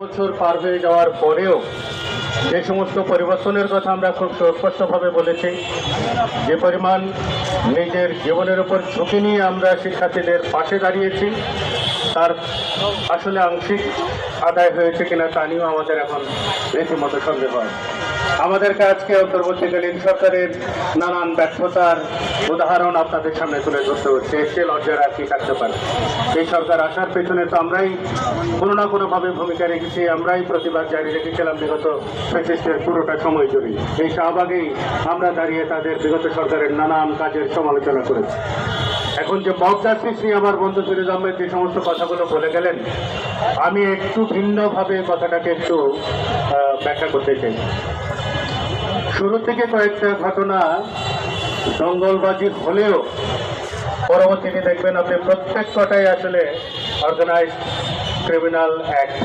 বছর পার হয়ে যাওয়ার পরেও যে সমস্ত পরিবর্তনের কথা আমরা খুব সুস্পষ্টভাবে বলেছি, যে পরিমাণ নিজের জীবনের উপর ঝুঁকি নিয়ে আমরা শিক্ষার্থীদের পাশে দাঁড়িয়েছি, তার আসলে আংশিক আদায় হয়েছে কিনা তা নিয়েও আমাদের এখন রীতিমতো সন্দেহ হয়। আমাদেরকে আজকে অন্তর্বর্তীকালীন সরকারের নানান ব্যর্থতার উদাহরণ আপনাদের সামনে তুলে ধরতে হচ্ছে। এসে লজ্জার আর কি থাকতে পারে? এই সরকার আসার পেছনে তো আমরাই কোনো না কোনোভাবে ভূমিকা রেখেছি, আমরাই প্রতিবাদ জারি রেখেছিলাম বিগত ফ্যাসিস্টের পুরোটা সময় জুড়ে। এই শাহবাগেই আমরা দাঁড়িয়ে তাদের বিগত সরকারের নানান কাজের সমালোচনা করেছি। এখন যে মব জাস্টিস নিয়ে আমার বন্ধু ফিরোজ আহমেদ যে সমস্ত কথাগুলো বলে গেলেন, আমি একটু ভিন্নভাবে কথাটাকে একটু ব্যাখ্যা করতে চাই। শুরু থেকে কয়েকটা ঘটনা দঙ্গলবাজি হলেও পরবর্তীতে দেখবেন আপনি প্রত্যেক কটাই আসলে অর্গানাইজড ক্রিমিনাল অ্যাক্ট।